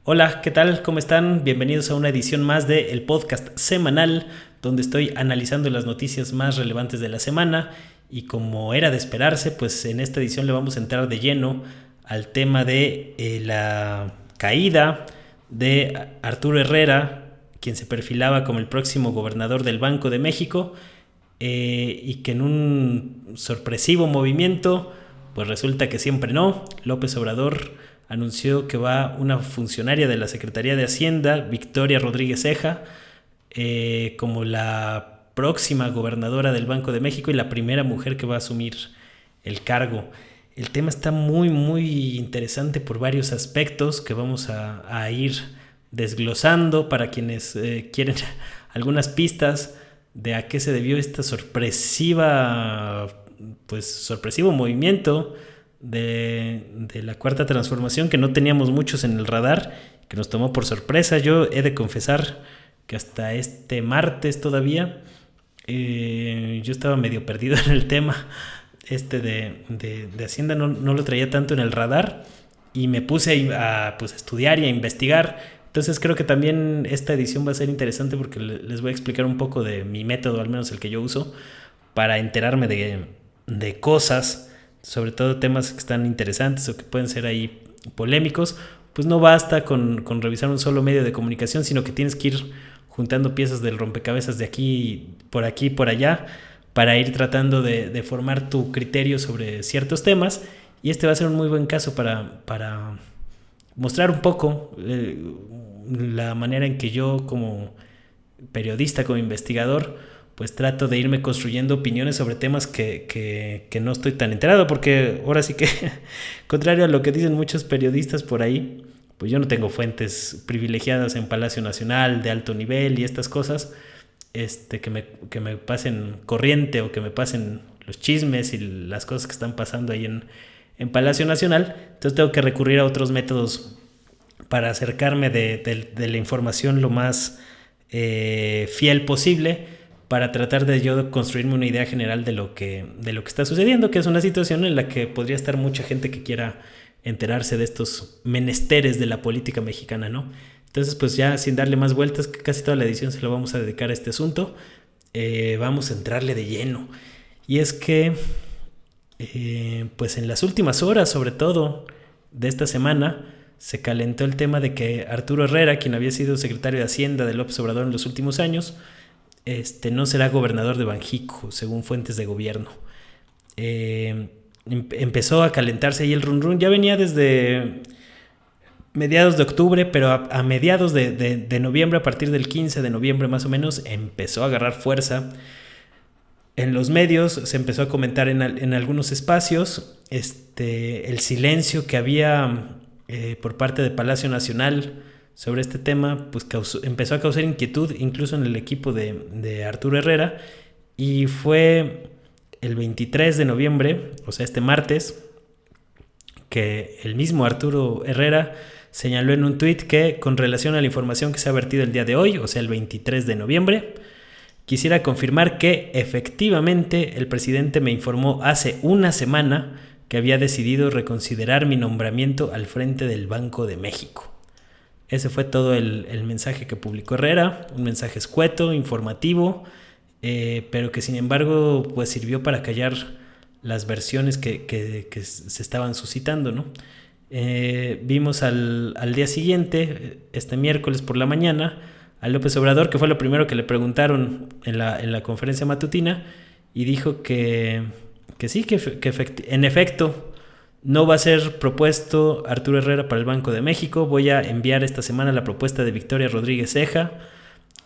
Hola, ¿qué tal? ¿Cómo están? Bienvenidos a una edición más de el podcast semanal, donde estoy analizando las noticias más relevantes de la semana. Y como era de esperarse, pues en esta edición le vamos a entrar de lleno al tema de la caída de Arturo Herrera, quien se perfilaba como el próximo gobernador del Banco de México, y que en un sorpresivo movimiento, pues resulta que siempre no. López Obrador anunció que va una funcionaria de la Secretaría de Hacienda, Victoria Rodríguez Ceja, como la próxima gobernadora del Banco de México y la primera mujer que va a asumir el cargo. El tema está muy interesante por varios aspectos que vamos a ir desglosando para quienes quieren algunas pistas de a qué se debió esta sorpresivo movimiento de la cuarta transformación, que no teníamos muchos en el radar, que nos tomó por sorpresa. Yo he de confesar que hasta este martes todavía yo estaba medio perdido en el tema de Hacienda, no lo traía tanto en el radar y me puse a estudiar y a investigar. Entonces creo que también esta edición va a ser interesante porque les voy a explicar un poco de mi método, al menos el que yo uso, para enterarme de cosas, sobre todo temas que están interesantes o que pueden ser ahí polémicos. Pues no basta con revisar un solo medio de comunicación, sino que tienes que ir juntando piezas del rompecabezas de aquí, por allá, para ir tratando de formar tu criterio sobre ciertos temas. Y este va a ser un muy buen caso para mostrar un poco la manera en que yo, como periodista, como investigador, pues trato de irme construyendo opiniones sobre temas que no estoy tan enterado, porque ahora sí que, contrario a lo que dicen muchos periodistas por ahí, pues yo no tengo fuentes privilegiadas en Palacio Nacional de alto nivel y estas cosas, que me pasen corriente o que me pasen los chismes y las cosas que están pasando ahí en Palacio Nacional. Entonces tengo que recurrir a otros métodos para acercarme de la información lo más fiel posible, para tratar de yo construirme una idea general de lo que está sucediendo, que es una situación en la que podría estar mucha gente que quiera enterarse de estos menesteres de la política mexicana, ¿no? Entonces, pues ya sin darle más vueltas, que casi toda la edición se lo vamos a dedicar a este asunto, vamos a entrarle de lleno. Y es que, pues en las últimas horas, sobre todo de esta semana, se calentó el tema de que Arturo Herrera, quien había sido secretario de Hacienda de López Obrador en los últimos años, no será gobernador de Banjico, según fuentes de gobierno. Empezó a calentarse ahí el run. Ya venía desde mediados de octubre, pero a mediados de noviembre, a partir del 15 de noviembre más o menos, empezó a agarrar fuerza. En los medios se empezó a comentar en algunos espacios el silencio que había por parte de Palacio Nacional sobre este tema, pues empezó a causar inquietud incluso en el equipo de Arturo Herrera. Y fue el 23 de noviembre, o sea, este martes, que el mismo Arturo Herrera señaló en un tuit que, con relación a la información que se ha vertido el día de hoy, o sea, el 23 de noviembre, quisiera confirmar que efectivamente el presidente me informó hace una semana que había decidido reconsiderar mi nombramiento al frente del Banco de México. Ese fue todo el mensaje que publicó Herrera, un mensaje escueto, informativo, pero que sin embargo pues sirvió para callar las versiones que se estaban suscitando, ¿no? Vimos al día siguiente, este miércoles por la mañana, a López Obrador, que fue lo primero que le preguntaron en la conferencia matutina, y dijo que sí, en efecto no va a ser propuesto Arturo Herrera para el Banco de México. Voy a enviar esta semana la propuesta de Victoria Rodríguez Ceja,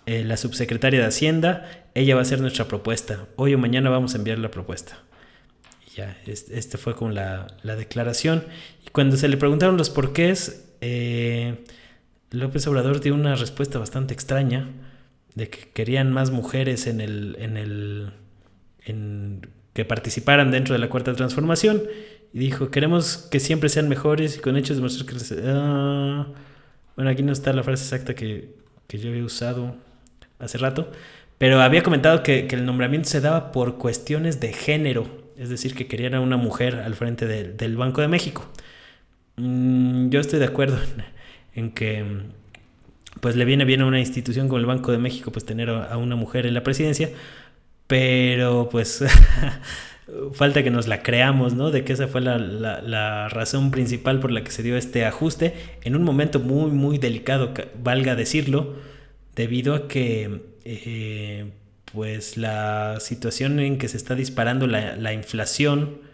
la subsecretaria de Hacienda. Ella va a ser nuestra propuesta. Hoy o mañana vamos a enviar la propuesta. Y ya, fue con la declaración. Y cuando se le preguntaron los porqués, López Obrador dio una respuesta bastante extraña, de que querían más mujeres que participaran dentro de la cuarta transformación. Y dijo, queremos que siempre sean mejores y con hechos demostrar que... Bueno, aquí no está la frase exacta que yo había usado hace rato, pero había comentado que el nombramiento se daba por cuestiones de género, es decir, que querían a una mujer al frente del Banco de México. Yo estoy de acuerdo en que pues le viene bien a una institución como el Banco de México pues tener a una mujer en la presidencia, pero pues falta que nos la creamos, ¿no? De que esa fue la razón principal por la que se dio este ajuste en un momento muy, muy delicado, valga decirlo, debido a que pues la situación en que se está disparando la inflación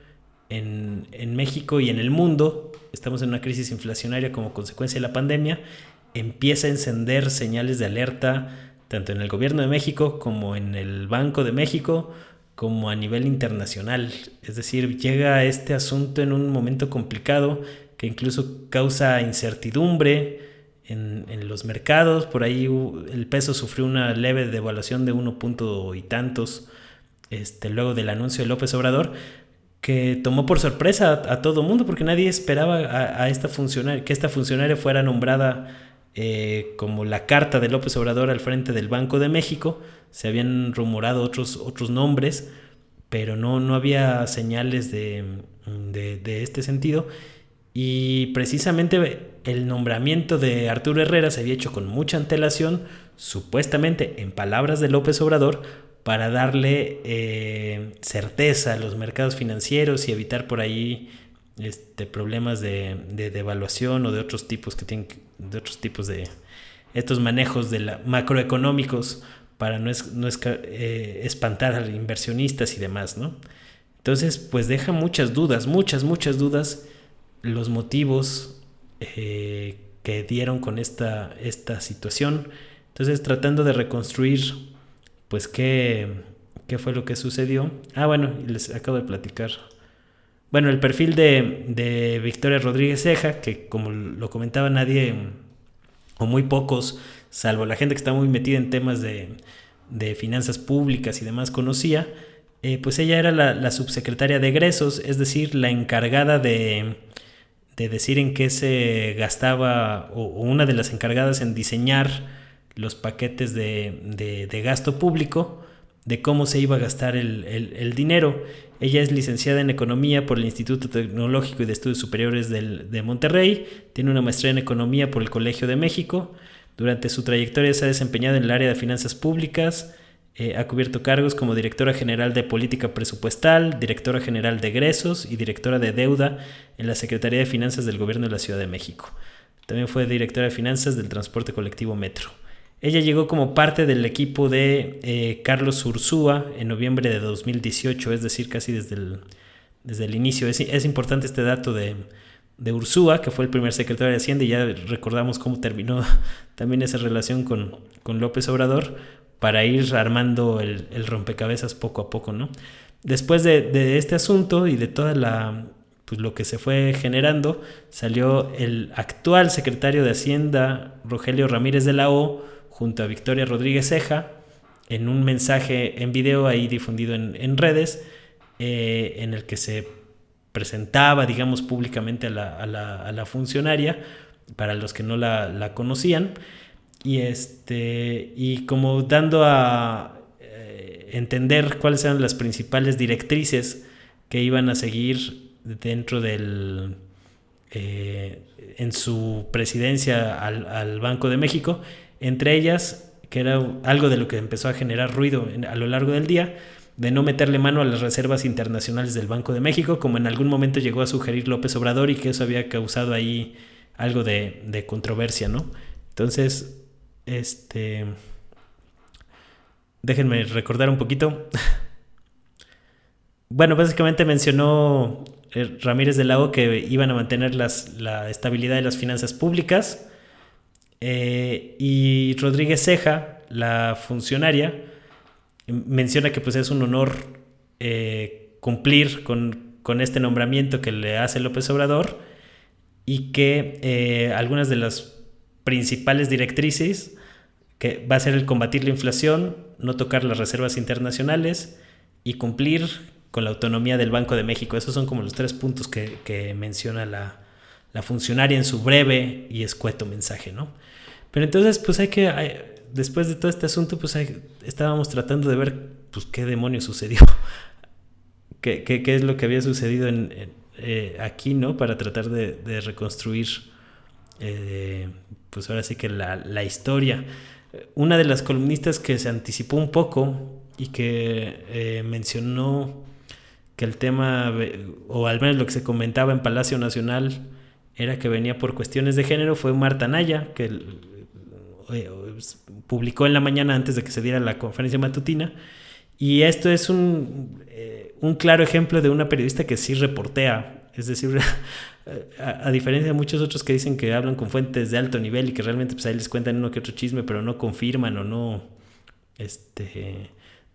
en México y en el mundo, estamos en una crisis inflacionaria como consecuencia de la pandemia, empieza a encender señales de alerta tanto en el gobierno de México como en el Banco de México, como a nivel internacional. Es decir, llega este asunto en un momento complicado que incluso causa incertidumbre en los mercados. Por ahí el peso sufrió una leve devaluación de 1 punto y tantos luego del anuncio de López Obrador, que tomó por sorpresa a todo el mundo, porque nadie esperaba a esta funcionaria, que esta funcionaria fuera nombrada como la carta de López Obrador al frente del Banco de México. Se habían rumorado otros nombres, pero no había señales de este sentido. Y precisamente el nombramiento de Arturo Herrera se había hecho con mucha antelación, supuestamente en palabras de López Obrador, para darle certeza a los mercados financieros y evitar por ahí problemas de devaluación o de otros tipos de estos manejos macroeconómicos para no espantar a los inversionistas y demás, ¿no? Entonces, pues deja muchas dudas los motivos que dieron con esta situación. Entonces, tratando de reconstruir pues qué fue lo que sucedió. Bueno, les acabo de platicar. Bueno, el perfil de Victoria Rodríguez Ceja, que como lo comentaba nadie, o muy pocos, salvo la gente que está muy metida en temas de finanzas públicas y demás, conocía, pues ella era la subsecretaria de egresos, es decir, la encargada de decir en qué se gastaba, o una de las encargadas en diseñar los paquetes de gasto público, de cómo se iba a gastar el dinero. Ella es licenciada en Economía por el Instituto Tecnológico y de Estudios Superiores de Monterrey, tiene una maestría en Economía por el Colegio de México. Durante su trayectoria se ha desempeñado en el área de finanzas públicas, ha cubierto cargos como directora general de Política Presupuestal, directora general de Egresos y directora de Deuda en la Secretaría de Finanzas del Gobierno de la Ciudad de México. También fue directora de Finanzas del Transporte Colectivo Metro. Ella llegó como parte del equipo de Carlos Ursúa en noviembre de 2018, es decir, casi desde el inicio. Es importante este dato de Ursúa, que fue el primer secretario de Hacienda, y ya recordamos cómo terminó también esa relación con López Obrador, para ir armando el rompecabezas poco a poco, ¿no? Después de este asunto y de toda lo que se fue generando, salió el actual secretario de Hacienda, Rogelio Ramírez de la O, junto a Victoria Rodríguez Ceja, en un mensaje en video ahí difundido en redes, en el que se presentaba, digamos, públicamente a la funcionaria, para los que no la conocían, y como dando a entender cuáles eran las principales directrices que iban a seguir dentro en su presidencia al Banco de México. Entre ellas, que era algo de lo que empezó a generar ruido a lo largo del día, de no meterle mano a las reservas internacionales del Banco de México, como en algún momento llegó a sugerir López Obrador, y que eso había causado ahí algo de controversia, ¿no? Entonces, déjenme recordar un poquito. Bueno, básicamente mencionó Ramírez de la O que iban a mantener la estabilidad de las finanzas públicas, y Rodríguez Ceja, la funcionaria, menciona que pues es un honor cumplir con este nombramiento que le hace López Obrador, y que algunas de las principales directrices que va a ser el combatir la inflación, no tocar las reservas internacionales y cumplir con la autonomía del Banco de México. Esos son como los 3 puntos que menciona la funcionaria en su breve y escueto mensaje, ¿no? Pero entonces, pues después de todo este asunto, pues estábamos tratando de ver pues qué demonios sucedió, qué es lo que había sucedido aquí, ¿no? Para tratar de reconstruir pues ahora sí que la historia. Una de las columnistas que se anticipó un poco y que mencionó que el tema, o al menos lo que se comentaba en Palacio Nacional, era que venía por cuestiones de género, fue Marta Anaya, que publicó en la mañana antes de que se diera la conferencia matutina. Y esto es un claro ejemplo de una periodista que sí reportea. Es decir, a diferencia de muchos otros que dicen que hablan con fuentes de alto nivel y que realmente pues ahí les cuentan uno que otro chisme, pero no confirman o no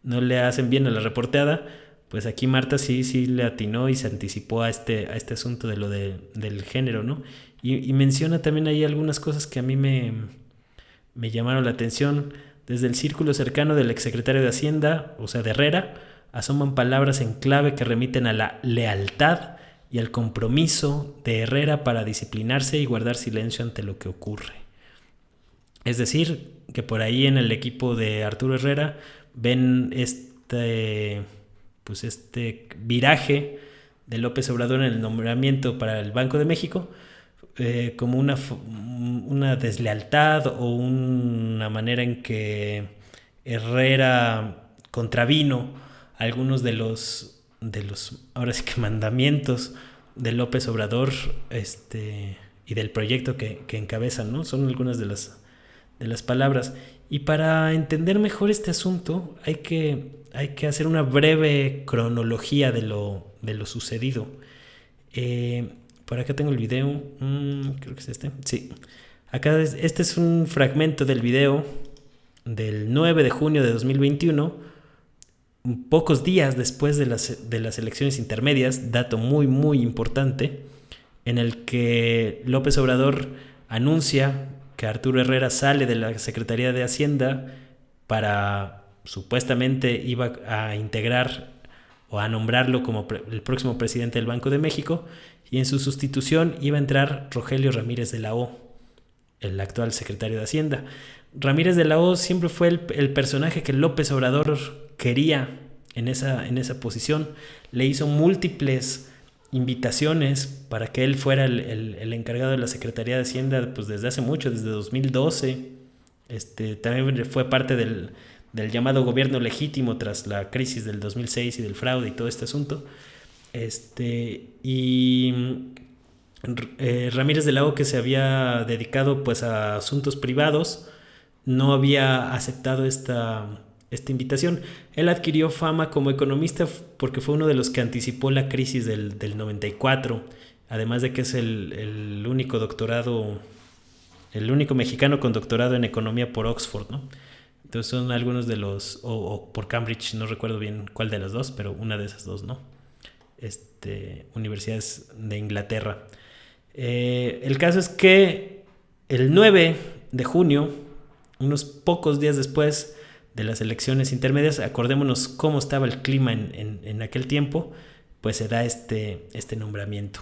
le hacen bien a la reporteada, pues aquí Marta sí le atinó y se anticipó a este asunto de lo del género, ¿no? Y menciona también ahí algunas cosas que a mí me llamaron la atención. Desde el círculo cercano del exsecretario de Hacienda, o sea, de Herrera, asoman palabras en clave que remiten a la lealtad y al compromiso de Herrera para disciplinarse y guardar silencio ante lo que ocurre. Es decir, que por ahí en el equipo de Arturo Herrera ven este viraje de López Obrador en el nombramiento para el Banco de México como una deslealtad o una manera en que Herrera contravino algunos de los ahora sí que mandamientos de López Obrador y del proyecto que encabezan, ¿no? Son algunas de las palabras. Y para entender mejor este asunto hay que hacer una breve cronología de lo sucedido. Por acá tengo el video, creo que es este. Sí, acá este es un fragmento del video del 9 de junio de 2021, pocos días después de las elecciones intermedias, dato muy muy importante, en el que López Obrador anuncia que Arturo Herrera sale de la Secretaría de Hacienda para supuestamente iba a integrar o a nombrarlo como el próximo presidente del Banco de México, y en su sustitución iba a entrar Rogelio Ramírez de la O, el actual secretario de Hacienda. Ramírez de la O siempre fue el personaje que López Obrador quería en esa posición. Le hizo múltiples invitaciones para que él fuera el encargado de la Secretaría de Hacienda pues desde hace mucho, desde 2012. También fue parte del llamado gobierno legítimo tras la crisis del 2006 y del fraude y todo este asunto. Ramírez de la O, que se había dedicado pues a asuntos privados, no había aceptado esta invitación. Él adquirió fama como economista porque fue uno de los que anticipó la crisis del 94, además de que es el único doctorado, el único mexicano con doctorado en economía por Oxford, ¿no? Entonces son algunos de los, o por Cambridge, no recuerdo bien cuál de las dos, pero una de esas dos, ¿no? Universidades de Inglaterra. El caso es que el 9 de junio, unos pocos días después de las elecciones intermedias, acordémonos cómo estaba el clima en aquel tiempo, pues se da este nombramiento.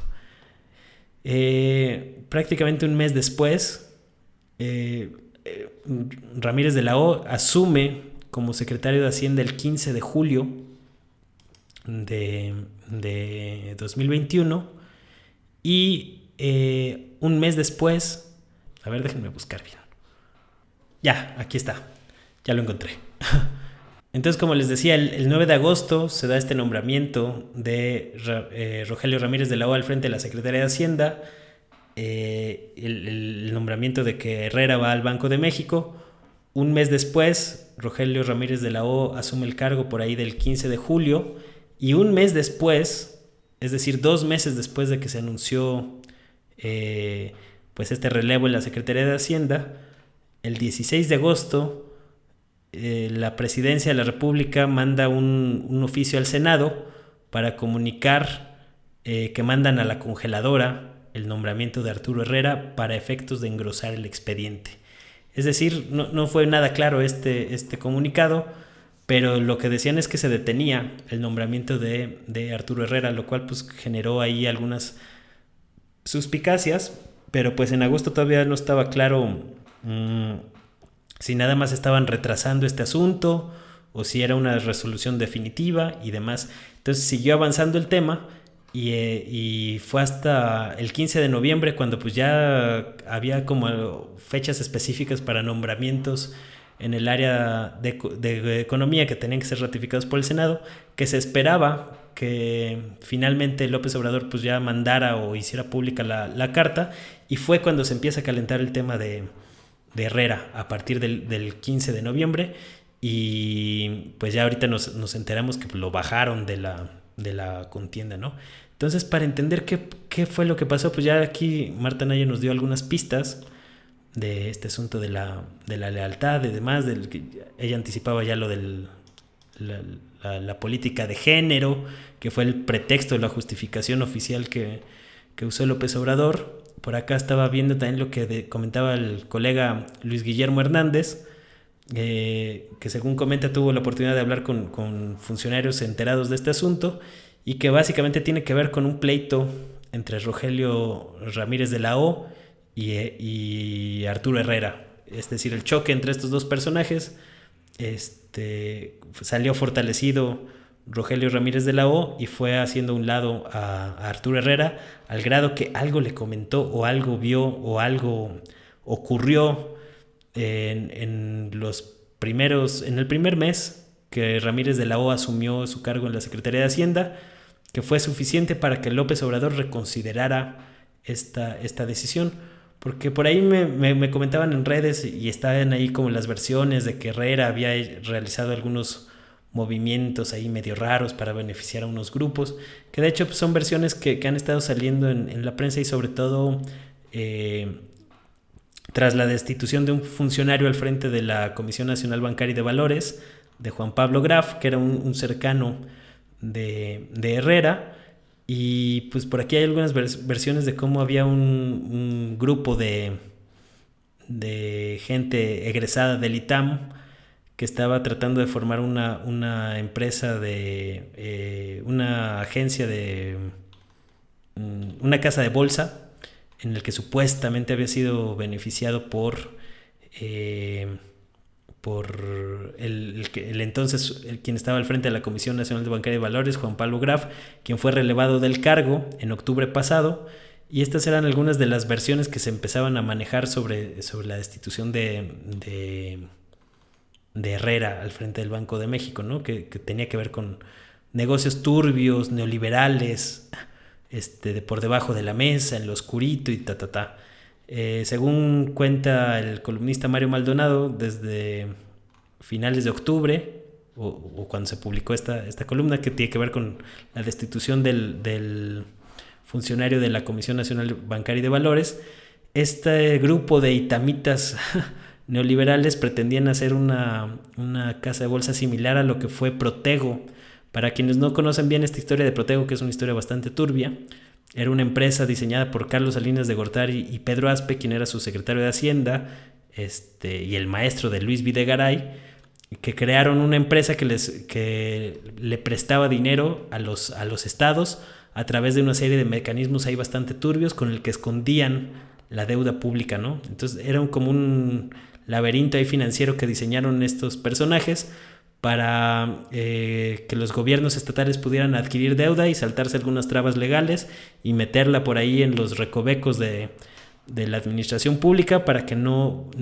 Prácticamente un mes después, Ramírez de la O asume como secretario de Hacienda el 15 de julio de 2021 y un mes después, a ver, déjenme buscar bien. Ya, aquí está, ya lo encontré. Entonces, como les decía, el 9 de agosto se da este nombramiento de Rogelio Ramírez de la O al frente de la Secretaría de Hacienda, el nombramiento de que Herrera va al Banco de México. Un mes después, Rogelio Ramírez de la O asume el cargo por ahí del 15 de julio, y un mes después, es decir, 2 meses después de que se anunció pues este relevo en la Secretaría de Hacienda, el 16 de agosto, la Presidencia de la República manda un oficio al Senado para comunicar que mandan a la congeladora el nombramiento de Arturo Herrera para efectos de engrosar el expediente. Es decir, no fue nada claro este comunicado, pero lo que decían es que se detenía el nombramiento de Arturo Herrera, lo cual pues generó ahí algunas suspicacias, pero pues en agosto todavía no estaba claro si nada más estaban retrasando este asunto o si era una resolución definitiva y demás. Entonces siguió avanzando el tema y fue hasta el 15 de noviembre cuando pues ya había como fechas específicas para nombramientos en el área de economía que tenían que ser ratificados por el Senado, que se esperaba que finalmente López Obrador pues ya mandara o hiciera pública la carta, y fue cuando se empieza a calentar el tema de Herrera a partir del 15 de noviembre, y pues ya ahorita nos enteramos que lo bajaron de la contienda, ¿no? Entonces, para entender qué fue lo que pasó, pues ya aquí Marta Anaya nos dio algunas pistas de este asunto de la lealtad y demás, del que ella anticipaba ya lo de la política de género, que fue el pretexto de la justificación oficial que usó López Obrador. Por acá estaba viendo también lo que comentaba el colega Luis Guillermo Hernández, que según comenta tuvo la oportunidad de hablar con funcionarios enterados de este asunto, y que básicamente tiene que ver con un pleito entre Rogelio Ramírez de la O y Arturo Herrera. Es decir, el choque entre estos dos personajes, salió fortalecido Rogelio Ramírez de la O y fue haciendo a un lado a Arturo Herrera, al grado que algo le comentó o algo vio o algo ocurrió en el primer mes que Ramírez de la O asumió su cargo en la Secretaría de Hacienda, que fue suficiente para que López Obrador reconsiderara esta decisión. Porque por ahí me comentaban en redes y estaban ahí como las versiones de que Herrera había realizado algunos movimientos ahí medio raros para beneficiar a unos grupos, que de hecho pues, son versiones que han estado saliendo en la prensa, y sobre todo tras la destitución de un funcionario al frente de la Comisión Nacional Bancaria y de Valores, de Juan Pablo Graf, que era un cercano de Herrera. Y pues por aquí hay algunas versiones de cómo había un grupo de gente egresada del ITAM que estaba tratando de formar una empresa una agencia una casa de bolsa, en el que supuestamente había sido beneficiado por quien estaba al frente de la Comisión Nacional de Bancaria y Valores, Juan Pablo Graf, quien fue relevado del cargo en octubre pasado. Y estas eran algunas de las versiones que se empezaban a manejar sobre la destitución de Herrera al frente del Banco de México, ¿no? Que tenía que ver con negocios turbios, neoliberales, de por debajo de la mesa, en lo oscurito y ta. Según cuenta el columnista Mario Maldonado, desde finales de octubre, o cuando se publicó esta columna, que tiene que ver con la destitución del funcionario de la Comisión Nacional Bancaria y de Valores, este grupo de itamitas neoliberales pretendían hacer una casa de bolsa similar a lo que fue Protego. Para quienes no conocen bien esta historia de Protego, que es una historia bastante turbia, era una empresa diseñada por Carlos Salinas de Gortari y Pedro Aspe, quien era su secretario de Hacienda, y el maestro de Luis Videgaray, que crearon una empresa que le prestaba dinero a los estados a través de una serie de mecanismos ahí bastante turbios con el que escondían la deuda pública, ¿no? Entonces era como un laberinto ahí financiero que diseñaron estos personajes para que los gobiernos estatales pudieran adquirir deuda y saltarse algunas trabas legales y meterla por ahí en los recovecos de la administración pública para que no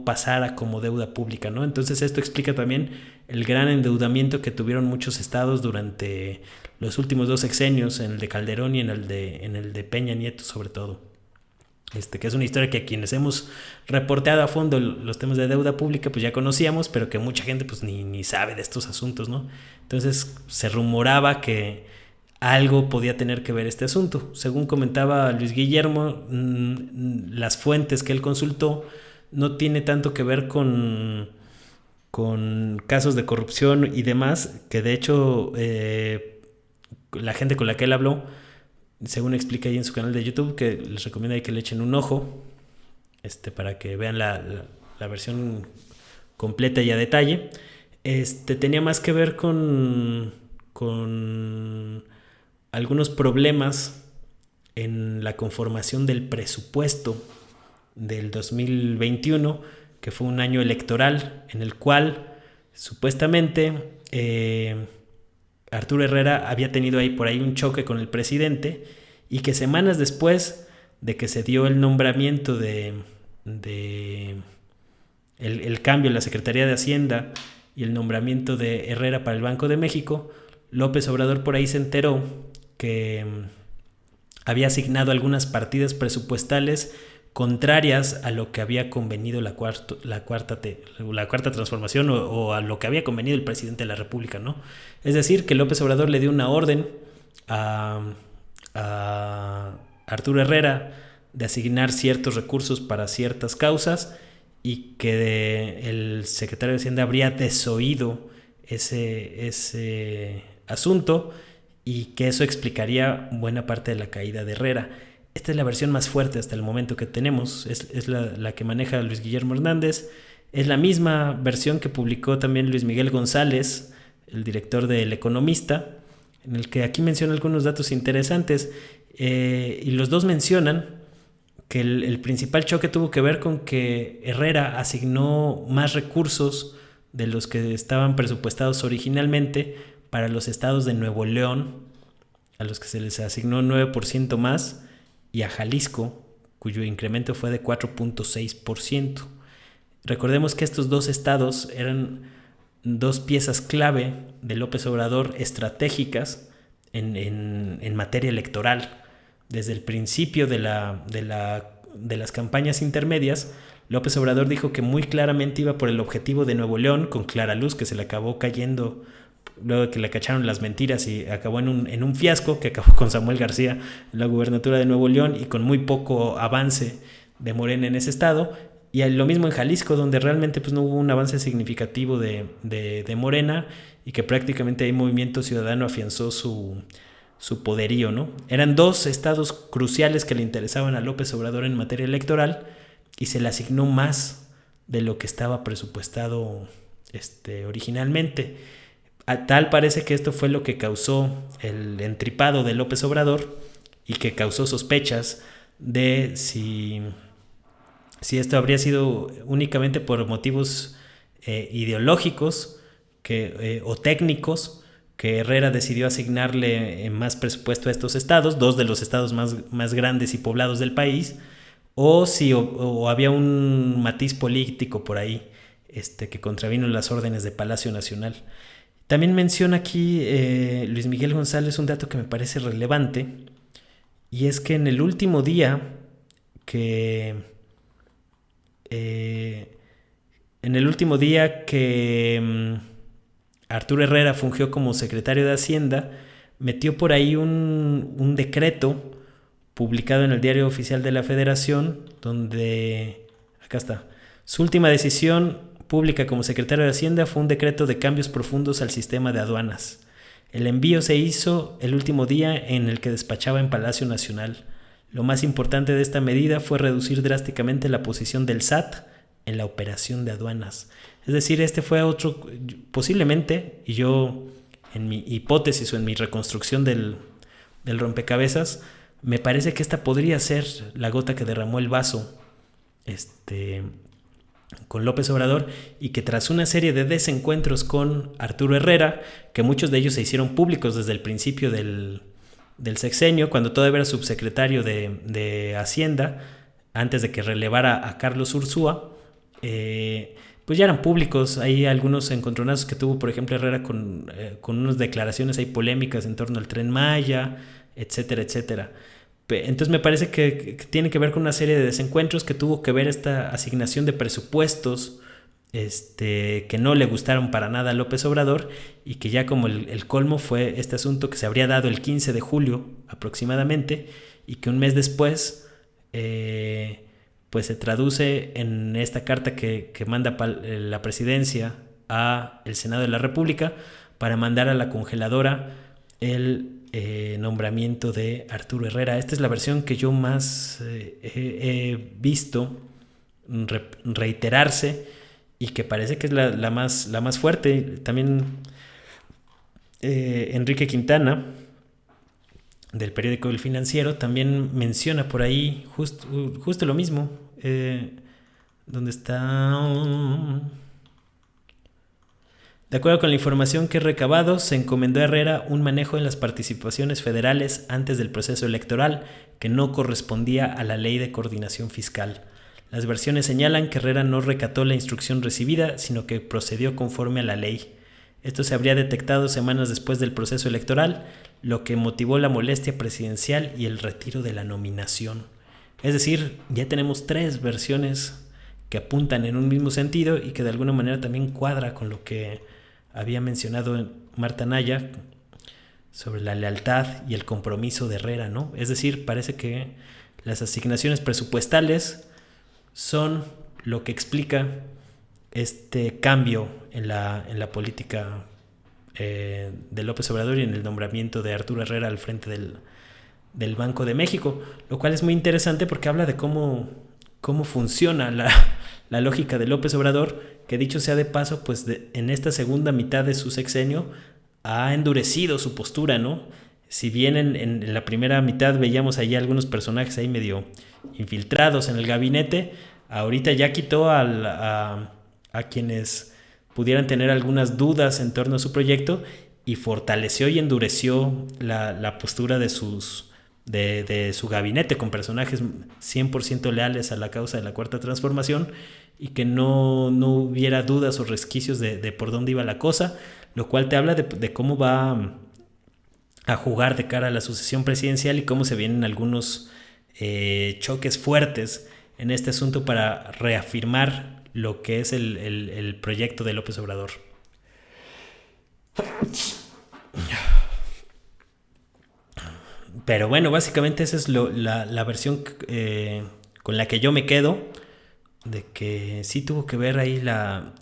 pasara como deuda pública, ¿no? Entonces esto explica también el gran endeudamiento que tuvieron muchos estados durante los últimos 2 sexenios, en el de Calderón y en el de Peña Nieto sobre todo. Que es una historia que quienes hemos reporteado a fondo los temas de deuda pública pues ya conocíamos, pero que mucha gente pues ni sabe de estos asuntos, ¿no? Entonces se rumoraba que algo podía tener que ver este asunto. Según comentaba Luis Guillermo, las fuentes que él consultó no tiene tanto que ver con casos de corrupción y demás, que de hecho la gente con la que él habló, según explica ahí en su canal de YouTube, que les recomiendo ahí que le echen un ojo, para que vean la versión completa y a detalle, tenía más que ver con algunos problemas en la conformación del presupuesto del 2021, que fue un año electoral en el cual supuestamente Arturo Herrera había tenido ahí por ahí un choque con el presidente y que semanas después de que se dio el nombramiento de el cambio en la Secretaría de Hacienda y el nombramiento de Herrera para el Banco de México, López Obrador por ahí se enteró que había asignado algunas partidas presupuestales contrarias a lo que había convenido la cuarta transformación o a lo que había convenido el presidente de la República, ¿no? Es decir, que López Obrador le dio una orden a Arturo Herrera de asignar ciertos recursos para ciertas causas y que el secretario de Hacienda habría desoído ese asunto y que eso explicaría buena parte de la caída de Herrera. Esta es la versión más fuerte hasta el momento que tenemos, es la que maneja Luis Guillermo Hernández, es la misma versión que publicó también Luis Miguel González, el director de El Economista, en el que aquí menciona algunos datos interesantes, y los dos mencionan que el principal choque tuvo que ver con que Herrera asignó más recursos de los que estaban presupuestados originalmente para los estados de Nuevo León, a los que se les asignó 9% más, y a Jalisco, cuyo incremento fue de 4.6%. Recordemos que estos dos estados eran dos piezas clave de López Obrador estratégicas en materia electoral. Desde el principio de las campañas intermedias, López Obrador dijo que muy claramente iba por el objetivo de Nuevo León, con clara luz, que se le acabó cayendo luego de que le cacharon las mentiras y acabó en un fiasco que acabó con Samuel García en la gubernatura de Nuevo León y con muy poco avance de Morena en ese estado. Y lo mismo en Jalisco, donde realmente pues no hubo un avance significativo de Morena y que prácticamente ahí Movimiento Ciudadano afianzó su poderío, ¿no? Eran dos estados cruciales que le interesaban a López Obrador en materia electoral y se le asignó más de lo que estaba presupuestado originalmente. Tal parece que esto fue lo que causó el entripado de López Obrador y que causó sospechas de si esto habría sido únicamente por motivos ideológicos o técnicos, que Herrera decidió asignarle más presupuesto a estos estados, dos de los estados más grandes y poblados del país, o si o había un matiz político por ahí que contravino las órdenes de Palacio Nacional. También menciona aquí Luis Miguel González un dato que me parece relevante, y es que en el último día que Arturo Herrera fungió como secretario de Hacienda, metió por ahí un decreto publicado en el Diario Oficial de la Federación, donde, acá está, su última decisión pública como secretario de Hacienda fue un decreto de cambios profundos al sistema de aduanas. El envío se hizo el último día en el que despachaba en Palacio Nacional. Lo más importante de esta medida fue reducir drásticamente la posición del SAT en la operación de aduanas. Es decir, fue otro, posiblemente, y yo en mi hipótesis o en mi reconstrucción del rompecabezas, me parece que esta podría ser la gota que derramó el vaso con López Obrador, y que tras una serie de desencuentros con Arturo Herrera, que muchos de ellos se hicieron públicos desde el principio del sexenio, cuando todavía era subsecretario de Hacienda, antes de que relevara a Carlos Ursúa, pues ya eran públicos. Hay algunos encontronazos que tuvo, por ejemplo, Herrera con unas declaraciones ahí polémicas en torno al Tren Maya, etcétera, etcétera. Entonces me parece que tiene que ver con una serie de desencuentros que tuvo que ver esta asignación de presupuestos que no le gustaron para nada a López Obrador, y que ya como el colmo fue este asunto que se habría dado el 15 de julio aproximadamente, y que un mes después pues se traduce en esta carta que manda la presidencia a el Senado de la República para mandar a la congeladora el nombramiento de Arturo Herrera. Esta es la versión que yo más he visto reiterarse y que parece que es la más fuerte. También Enrique Quintana, del periódico El Financiero, también menciona por ahí justo lo mismo. ¿Dónde está? De acuerdo con la información que he recabado, se encomendó a Herrera un manejo en las participaciones federales antes del proceso electoral que no correspondía a la ley de coordinación fiscal. Las versiones señalan que Herrera no recató la instrucción recibida, sino que procedió conforme a la ley. Esto se habría detectado semanas después del proceso electoral, lo que motivó la molestia presidencial y el retiro de la nominación. Es decir, ya tenemos 3 versiones que apuntan en un mismo sentido y que de alguna manera también cuadra con lo que había mencionado Marta Anaya sobre la lealtad y el compromiso de Herrera, ¿no? Es decir, parece que las asignaciones presupuestales son lo que explica este cambio en la política de López Obrador y en el nombramiento de Arturo Herrera al frente del Banco de México, lo cual es muy interesante porque habla de cómo funciona la lógica de López Obrador, que dicho sea de paso, pues en esta segunda mitad de su sexenio ha endurecido su postura, ¿no? Si bien en la primera mitad veíamos ahí algunos personajes ahí medio infiltrados en el gabinete, ahorita ya quitó a quienes pudieran tener algunas dudas en torno a su proyecto y fortaleció y endureció la postura de su gabinete con personajes 100% leales a la causa de la Cuarta Transformación y que no hubiera dudas o resquicios de por dónde iba la cosa, lo cual te habla de cómo va a jugar de cara a la sucesión presidencial y cómo se vienen algunos choques fuertes en este asunto para reafirmar lo que es el proyecto de López Obrador. Pero bueno, básicamente esa es la versión con la que yo me quedo, de que sí tuvo que ver ahí la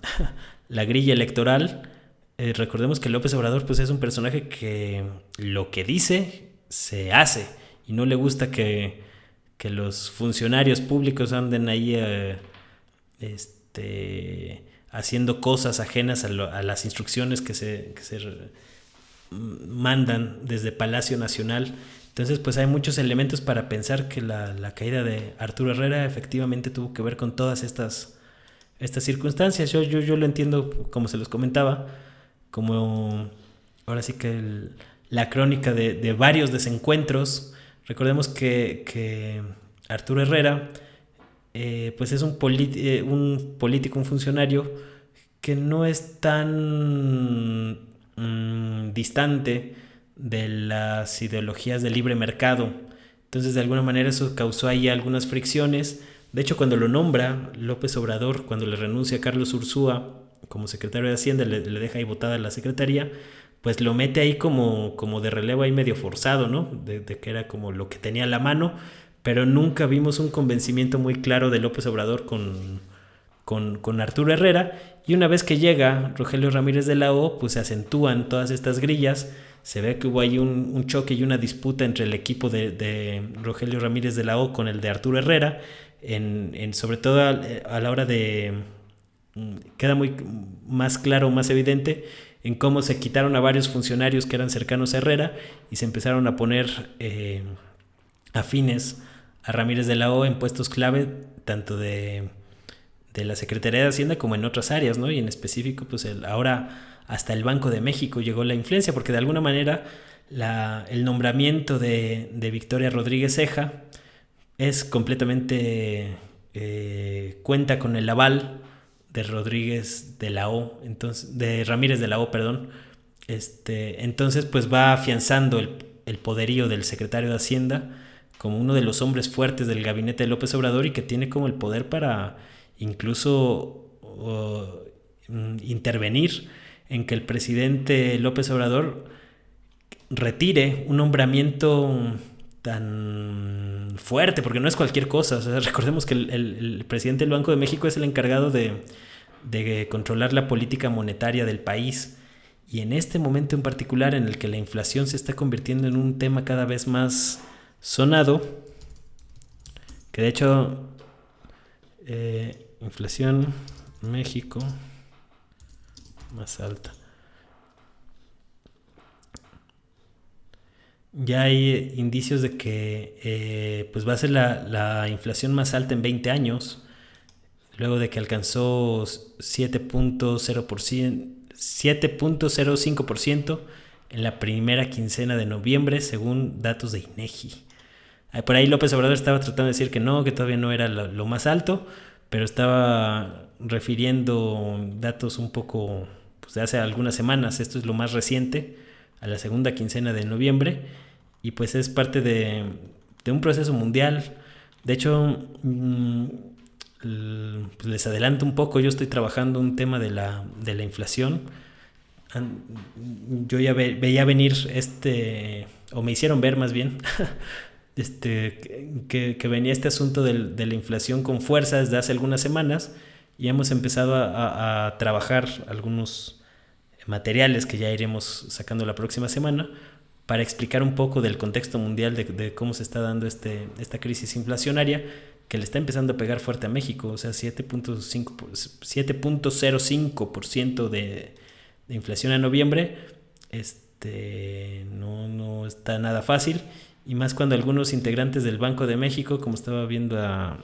grilla electoral. Recordemos que López Obrador pues es un personaje que lo que dice se hace y no le gusta que los funcionarios públicos anden ahí haciendo cosas ajenas a las instrucciones que se mandan desde Palacio Nacional. Entonces pues hay muchos elementos para pensar que la caída de Arturo Herrera efectivamente tuvo que ver con todas estas circunstancias. Yo lo entiendo, como se los comentaba, como ahora sí que la crónica de varios desencuentros. Recordemos que Arturo Herrera pues es un político, un funcionario que no es tan distante de las ideologías del libre mercado. Entonces de alguna manera eso causó ahí algunas fricciones. De hecho, cuando lo nombra López Obrador, cuando le renuncia a Carlos Ursúa como secretario de Hacienda, le deja ahí botada la secretaría, pues lo mete ahí como de relevo ahí medio forzado, ¿no? De que era como lo que tenía a la mano, pero nunca vimos un convencimiento muy claro de López Obrador con Arturo Herrera. Y una vez que llega Rogelio Ramírez de la O, pues se acentúan todas estas grillas. Se ve que hubo ahí un choque y una disputa entre el equipo de Rogelio Ramírez de la O con el de Arturo Herrera, sobre todo a la hora de... queda muy más claro, más evidente en cómo se quitaron a varios funcionarios que eran cercanos a Herrera y se empezaron a poner afines a Ramírez de la O en puestos clave, tanto de la Secretaría de Hacienda como en otras áreas, ¿no? Y en específico, pues ahora hasta el Banco de México llegó la influencia, porque de alguna manera el nombramiento de Victoria Rodríguez Ceja es completamente cuenta con el aval de Rodríguez de la O, entonces, de Ramírez de la O, perdón. Entonces pues va afianzando el poderío del secretario de Hacienda como uno de los hombres fuertes del gabinete de López Obrador y que tiene como el poder para incluso intervenir en que el presidente López Obrador retire un nombramiento tan fuerte, porque no es cualquier cosa. O sea, recordemos que el presidente del Banco de México es el encargado de controlar la política monetaria del país, y en este momento en particular en el que la inflación se está convirtiendo en un tema cada vez más sonado, que de hecho inflación México más alta. Ya hay indicios de que pues va a ser la inflación más alta en 20 años, luego de que alcanzó 7.0%, 7.05% en la primera quincena de noviembre, según datos de INEGI. Por ahí López Obrador estaba tratando de decir que no, que todavía no era lo más alto, pero estaba refiriendo datos un poco pues, de hace algunas semanas. Esto es lo más reciente, a la segunda quincena de noviembre, y pues es parte de un proceso mundial. De hecho, pues les adelanto un poco, yo estoy trabajando un tema de la inflación. Yo ya veía venir o me hicieron ver más bien, que venía este asunto de la inflación con fuerza desde hace algunas semanas, y hemos empezado a trabajar algunos materiales que ya iremos sacando la próxima semana para explicar un poco del contexto mundial de cómo se está dando esta crisis inflacionaria que le está empezando a pegar fuerte a México. O sea, 7.05% de inflación a noviembre. No está nada fácil, y más cuando algunos integrantes del Banco de México, como estaba viendo a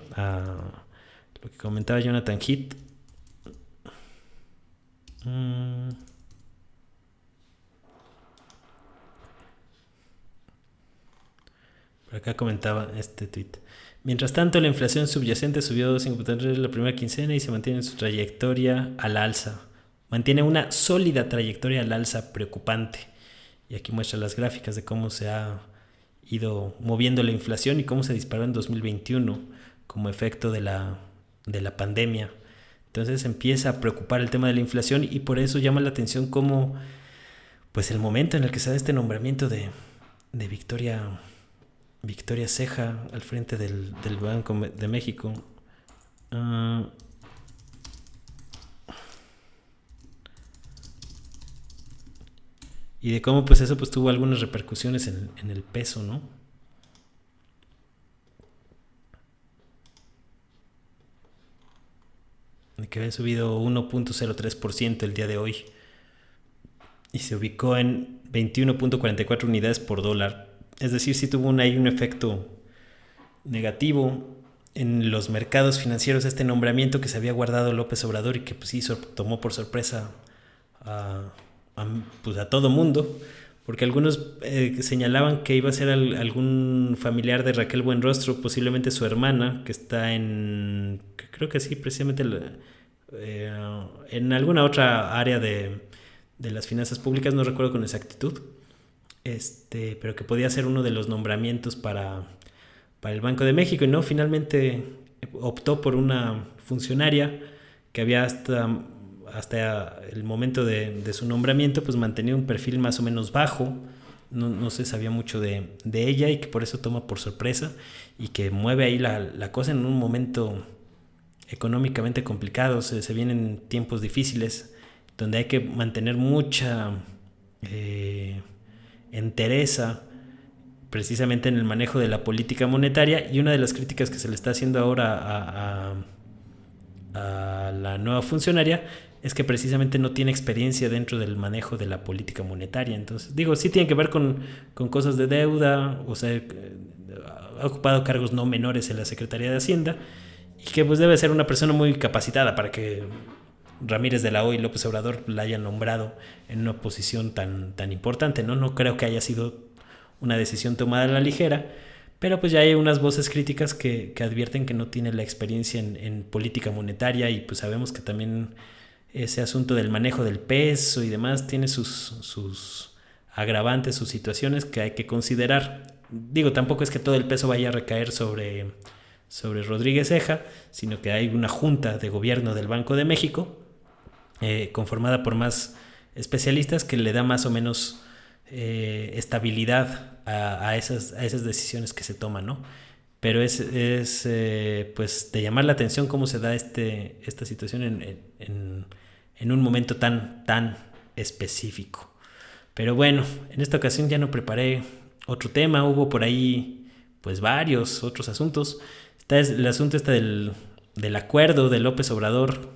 lo que comentaba Jonathan Heath, por acá comentaba este tweet. Mientras tanto, la inflación subyacente subió 2.53 la primera quincena y se mantiene en su trayectoria al alza. Mantiene una sólida trayectoria al alza preocupante. Y aquí muestra las gráficas de cómo se ha ido moviendo la inflación y cómo se disparó en 2021 como efecto de la pandemia. Entonces empieza a preocupar el tema de la inflación, y por eso llama la atención cómo pues el momento en el que se da este nombramiento de Victoria Ceja al frente del Banco de México. Y de cómo pues eso pues tuvo algunas repercusiones en el peso, ¿no? De que había subido 1.03% el día de hoy y se ubicó en 21.44 unidades por dólar. Es decir, sí tuvo ahí un efecto negativo en los mercados financieros este nombramiento que se había guardado López Obrador, y que pues sí tomó por sorpresa pues a todo mundo, porque algunos señalaban que iba a ser algún familiar de Raquel Buenrostro, posiblemente su hermana, que está creo que sí, precisamente en alguna otra área de las finanzas públicas, no recuerdo con exactitud, pero que podía ser uno de los nombramientos para el Banco de México, y no, finalmente optó por una funcionaria que había hasta el momento de su nombramiento pues mantenía un perfil más o menos bajo. No se sabía mucho de ella, y que por eso toma por sorpresa y que mueve ahí la cosa en un momento económicamente complicado. Se vienen tiempos difíciles donde hay que mantener mucha entereza precisamente en el manejo de la política monetaria, y una de las críticas que se le está haciendo ahora a la nueva funcionaria es que precisamente no tiene experiencia dentro del manejo de la política monetaria. Entonces, digo, sí tiene que ver con cosas de deuda, o sea, ha ocupado cargos no menores en la Secretaría de Hacienda, y que pues debe ser una persona muy capacitada para que Ramírez de la O y López Obrador la hayan nombrado en una posición tan importante, ¿no? No creo que haya sido una decisión tomada a la ligera, pero pues ya hay unas voces críticas que advierten que no tiene la experiencia en política monetaria, y pues sabemos que también ese asunto del manejo del peso y demás tiene sus agravantes, sus situaciones que hay que considerar. Digo, tampoco es que todo el peso vaya a recaer sobre Rodríguez Ceja, sino que hay una junta de gobierno del Banco de México conformada por más especialistas que le da más o menos estabilidad a esas decisiones que se toman, ¿no? Pero es pues de llamar la atención cómo se da esta situación en un momento tan específico. Pero bueno, en esta ocasión ya no preparé otro tema. Hubo por ahí pues varios otros asuntos. Es el asunto del acuerdo de López Obrador,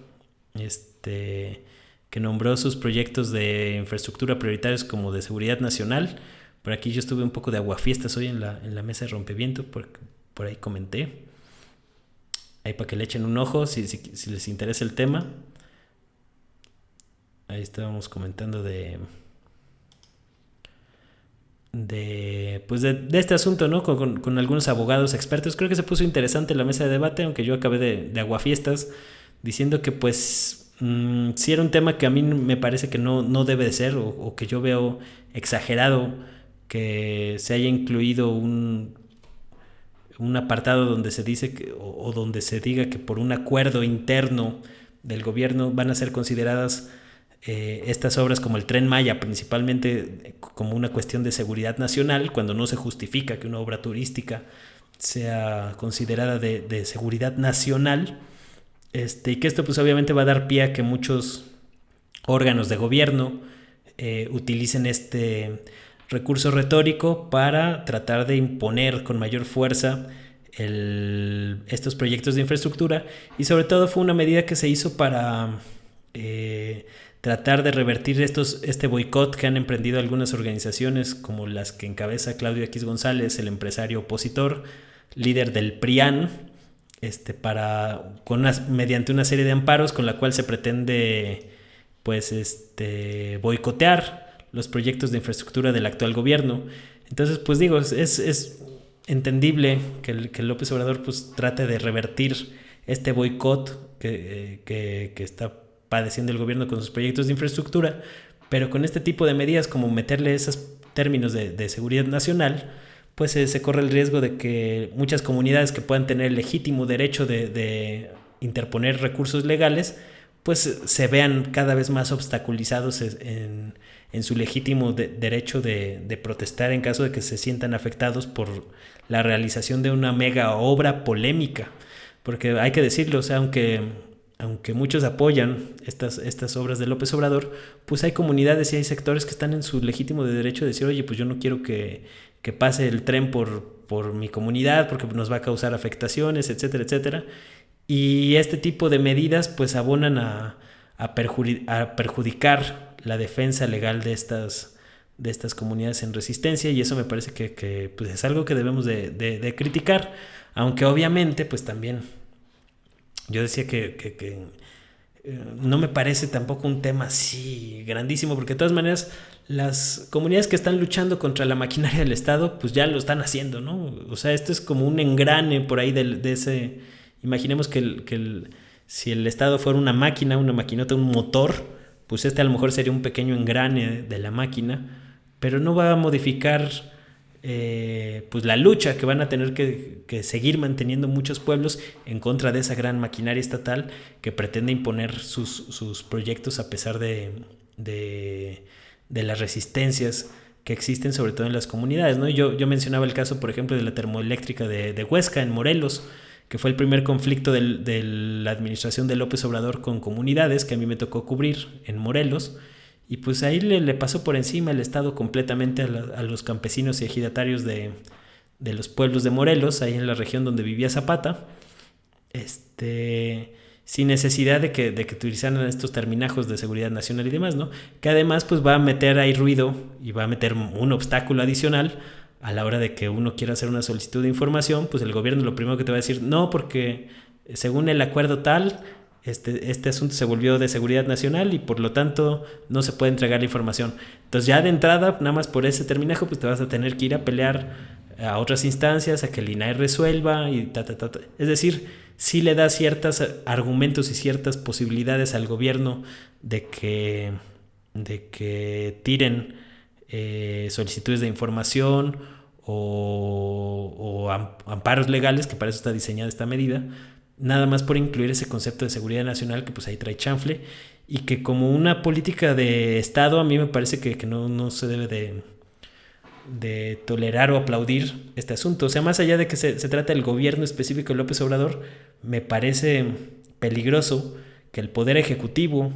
que nombró sus proyectos de infraestructura prioritarios como de seguridad nacional. Por aquí yo estuve un poco de aguafiestas hoy en la mesa de Rompeviento, por ahí comenté. Ahí para que le echen un ojo si les interesa el tema. ahí estábamos comentando de este asunto, ¿no? Con algunos abogados expertos. Creo que se puso interesante la mesa de debate, aunque yo acabé de aguafiestas diciendo que pues sí era un tema que a mí me parece que no debe de ser, o que yo veo exagerado que se haya incluido un apartado donde se dice o donde se diga que por un acuerdo interno del gobierno van a ser consideradas estas obras como el Tren Maya principalmente como una cuestión de seguridad nacional, cuando no se justifica que una obra turística sea considerada de seguridad nacional, y que esto pues obviamente va a dar pie a que muchos órganos de gobierno utilicen este recurso retórico para tratar de imponer con mayor fuerza estos proyectos de infraestructura, y sobre todo fue una medida que se hizo para tratar de revertir este boicot que han emprendido algunas organizaciones como las que encabeza Claudio X González, el empresario opositor, líder del PRIAN, mediante una serie de amparos con la cual se pretende pues boicotear los proyectos de infraestructura del actual gobierno. Entonces pues digo, es entendible que López Obrador pues trate de revertir este boicot que está padeciendo el gobierno con sus proyectos de infraestructura, pero con este tipo de medidas como meterle esos términos de seguridad nacional, pues se corre el riesgo de que muchas comunidades que puedan tener el legítimo derecho de interponer recursos legales, pues se vean cada vez más obstaculizados en su legítimo derecho de protestar en caso de que se sientan afectados por la realización de una mega obra polémica. Porque hay que decirlo, o sea, aunque muchos apoyan estas obras de López Obrador, pues hay comunidades y hay sectores que están en su legítimo derecho de decir, oye, pues yo no quiero que pase el tren por mi comunidad porque nos va a causar afectaciones, etcétera, etcétera. Y este tipo de medidas pues abonan a perjudicar la defensa legal de estas comunidades en resistencia, y eso me parece que pues es algo que debemos de criticar, aunque obviamente pues también yo decía que no me parece tampoco un tema así grandísimo, porque de todas maneras las comunidades que están luchando contra la maquinaria del Estado pues ya lo están haciendo, ¿no? O sea, esto es como un engrane por ahí de ese. Imaginemos que si el Estado fuera una maquinota, un motor, pues a lo mejor sería un pequeño engrane de la máquina, pero no va a modificar pues la lucha que van a tener que seguir manteniendo muchos pueblos en contra de esa gran maquinaria estatal que pretende imponer sus proyectos a pesar de las resistencias que existen, sobre todo en las comunidades, ¿no? Yo mencionaba el caso, por ejemplo, de la termoeléctrica de Huesca, en Morelos, que fue el primer conflicto de la administración de López Obrador con comunidades que a mí me tocó cubrir en Morelos, y pues ahí le pasó por encima el Estado completamente a los campesinos y ejidatarios de los pueblos de Morelos, ahí en la región donde vivía Zapata, sin necesidad de que utilizaran estos terminajos de seguridad nacional y demás, ¿no? Que además pues va a meter ahí ruido y va a meter un obstáculo adicional a la hora de que uno quiera hacer una solicitud de información. Pues el gobierno lo primero que te va a decir, no, porque según el acuerdo tal, este asunto se volvió de seguridad nacional y por lo tanto no se puede entregar la información. Entonces ya de entrada, nada más por ese terminajo, pues te vas a tener que ir a pelear a otras instancias, a que el INAI resuelva y Es decir, sí le da ciertos argumentos y ciertas posibilidades al gobierno de que tiren solicitudes de información o amparos legales, que para eso está diseñada esta medida, nada más por incluir ese concepto de seguridad nacional que pues ahí trae chanfle, y que como una política de Estado a mí me parece que no se debe de tolerar o aplaudir este asunto. O sea, más allá de que se trata del gobierno específico de López Obrador, me parece peligroso que el Poder Ejecutivo,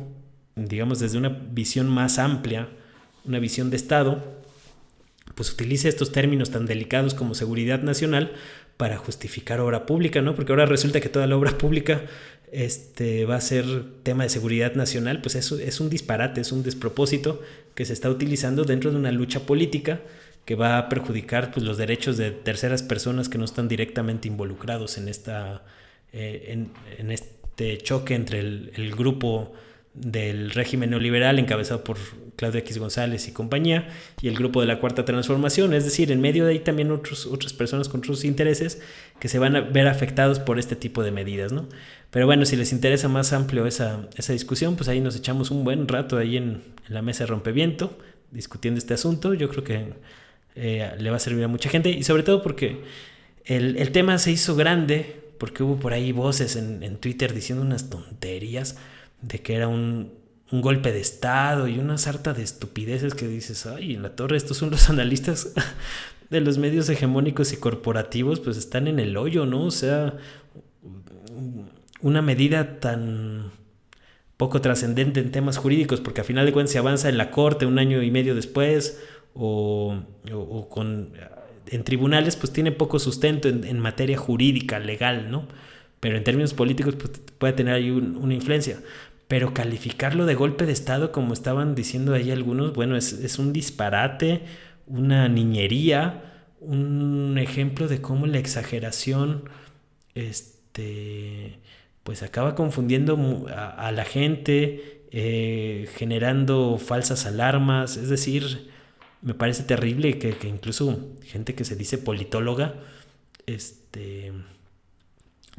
digamos desde una visión más amplia, una visión de Estado, pues utilice estos términos tan delicados como seguridad nacional para justificar obra pública, ¿no? Porque ahora resulta que toda la obra pública va a ser tema de seguridad nacional. Pues eso es un disparate, es un despropósito que se está utilizando dentro de una lucha política que va a perjudicar pues los derechos de terceras personas que no están directamente involucrados en este choque entre el grupo del régimen neoliberal encabezado por Claudio X González y compañía, y el grupo de la Cuarta Transformación, es decir, en medio de ahí también otras personas con otros intereses que se van a ver afectados por este tipo de medidas, ¿no? Pero bueno, si les interesa más amplio esa discusión, pues ahí nos echamos un buen rato ahí en la mesa de rompeviento discutiendo este asunto. Yo creo que le va a servir a mucha gente, y sobre todo porque el tema se hizo grande, porque hubo por ahí voces en Twitter diciendo unas tonterías de que era un golpe de estado y una sarta de estupideces que dices, ay, en la torre, estos son los analistas de los medios hegemónicos y corporativos, pues están en el hoyo, ¿no? O sea, una medida tan poco trascendente en temas jurídicos, porque a final de cuentas se avanza en la corte un año y medio después, o en tribunales, pues tiene poco sustento en materia jurídica, legal, ¿no? Pero en términos políticos pues, puede tener ahí una influencia. Pero calificarlo de golpe de estado, como estaban diciendo ahí algunos, bueno, es un disparate, una niñería, un ejemplo de cómo la exageración pues acaba confundiendo a la gente, generando falsas alarmas. Es decir, me parece terrible que incluso gente que se dice politóloga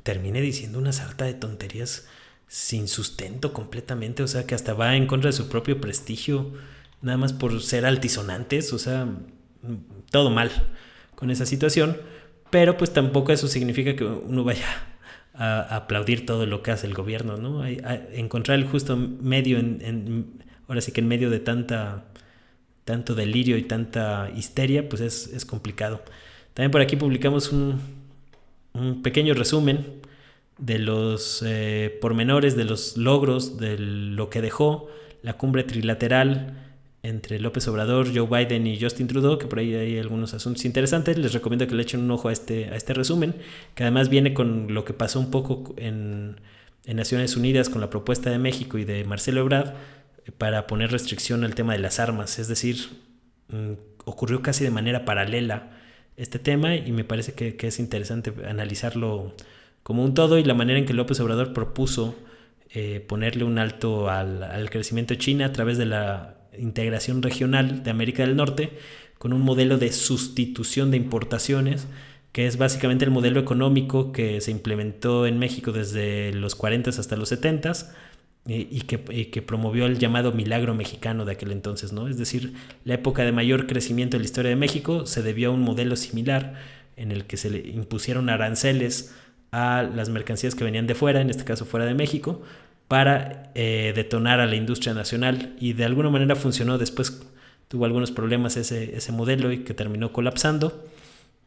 termine diciendo una sarta de tonterías sin sustento completamente, o sea, que hasta va en contra de su propio prestigio, nada más por ser altisonantes, o sea, todo mal con esa situación, pero pues tampoco eso significa que uno vaya a aplaudir todo lo que hace el gobierno, ¿no? A encontrar el justo medio ahora sí que en medio de tanto delirio y tanta histeria, pues es complicado. También por aquí publicamos un pequeño resumen de los pormenores, de los logros, de lo que dejó la cumbre trilateral entre López Obrador, Joe Biden y Justin Trudeau, que por ahí hay algunos asuntos interesantes. Les recomiendo que le echen un ojo a este resumen, que además viene con lo que pasó un poco en Naciones Unidas con la propuesta de México y de Marcelo Ebrard para poner restricción al tema de las armas. Es decir, ocurrió casi de manera paralela este tema, y me parece que es interesante analizarlo como un todo, y la manera en que López Obrador propuso ponerle un alto al crecimiento de China a través de la integración regional de América del Norte con un modelo de sustitución de importaciones, que es básicamente el modelo económico que se implementó en México desde los 40 hasta los 70 y que promovió el llamado milagro mexicano de aquel entonces, ¿no? Es decir, la época de mayor crecimiento de la historia de México se debió a un modelo similar en el que se le impusieron aranceles a las mercancías que venían de fuera, en este caso fuera de México, para detonar a la industria nacional, y de alguna manera funcionó. Después tuvo algunos problemas ese modelo, y que terminó colapsando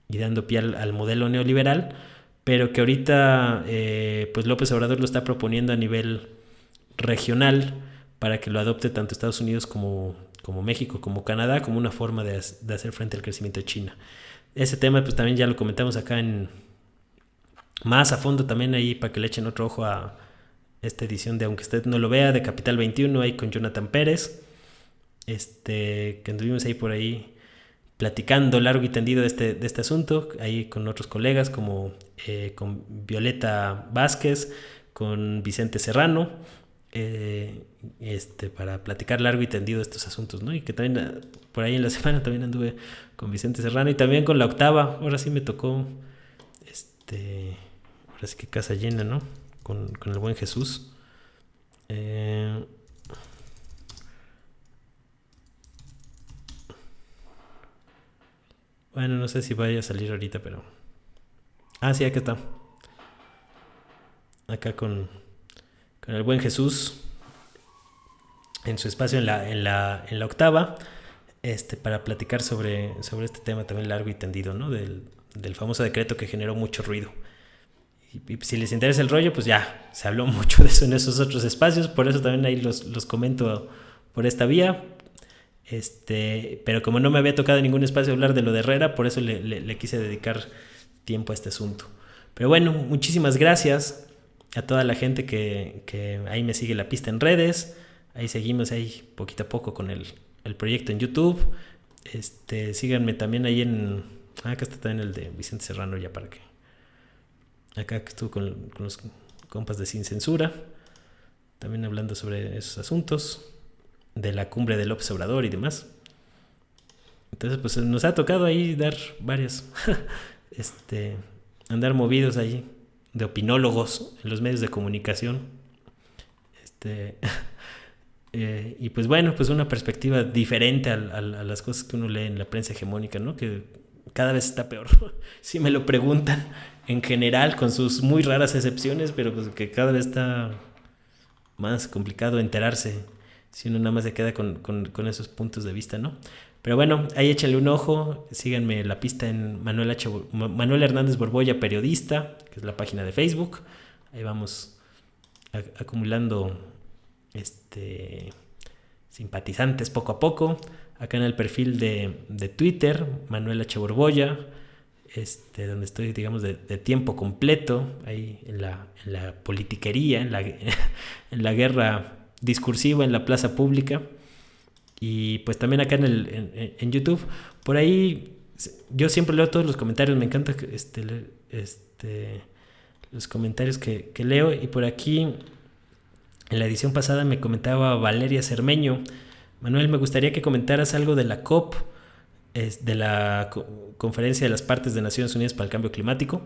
y dando pie al modelo neoliberal, pero que ahorita pues López Obrador lo está proponiendo a nivel regional para que lo adopte tanto Estados Unidos como México, como Canadá, como una forma de hacer frente al crecimiento de China. Ese tema pues también ya lo comentamos acá más a fondo también ahí, para que le echen otro ojo a esta edición de Aunque Usted No Lo Vea, de Capital 21, ahí con Jonathan Pérez, que anduvimos ahí por ahí platicando largo y tendido de este asunto, ahí con otros colegas como con Violeta Vázquez, con Vicente Serrano, para platicar largo y tendido de estos asuntos, ¿no? Y que también por ahí en la semana también anduve con Vicente Serrano, y también con La Octava. Ahora sí me tocó ahora sí que casa llena, ¿no? Con el buen Jesús. Bueno, no sé si vaya a salir ahorita, pero... Ah, sí, acá está. Acá con el buen Jesús en su espacio en la Octava, para platicar sobre este tema también largo y tendido, ¿no? Del famoso decreto que generó mucho ruido. Y si les interesa el rollo, pues ya se habló mucho de eso en esos otros espacios, por eso también ahí los comento por esta vía. Pero como no me había tocado en ningún espacio hablar de lo de Herrera, por eso le quise dedicar tiempo a este asunto. Pero bueno, muchísimas gracias a toda la gente que ahí me sigue la pista en redes. Ahí seguimos ahí poquito a poco con el proyecto en YouTube. Síganme también ahí acá está también el de Vicente Serrano, ya para que... Acá que estuve con los compas de Sin Censura. también hablando sobre esos asuntos, de la cumbre del López Obrador y demás. Entonces, pues nos ha tocado ahí dar varios, andar movidos ahí de opinólogos en los medios de comunicación. Y pues bueno, pues una perspectiva diferente a las cosas que uno lee en la prensa hegemónica, ¿no? Que cada vez está peor. Si me lo preguntan, en general, con sus muy raras excepciones, pero pues que cada vez está más complicado enterarse si uno nada más se queda con esos puntos de vista, ¿no? Pero bueno, ahí échenle un ojo, síganme la pista en Manuel Hernández Borbolla, periodista, que es la página de Facebook. Ahí vamos acumulando simpatizantes poco a poco. Acá en el perfil de Twitter, Manuel H. Borbolla, donde estoy, digamos, de tiempo completo, ahí en la politiquería, en la guerra discursiva, en la plaza pública. Y pues también acá en YouTube. Por ahí yo siempre leo todos los comentarios. Me encanta los comentarios que leo. Y por aquí en la edición pasada me comentaba Valeria Cermeño: Manuel, me gustaría que comentaras algo de la COP, de la Conferencia de las Partes de Naciones Unidas para el Cambio Climático.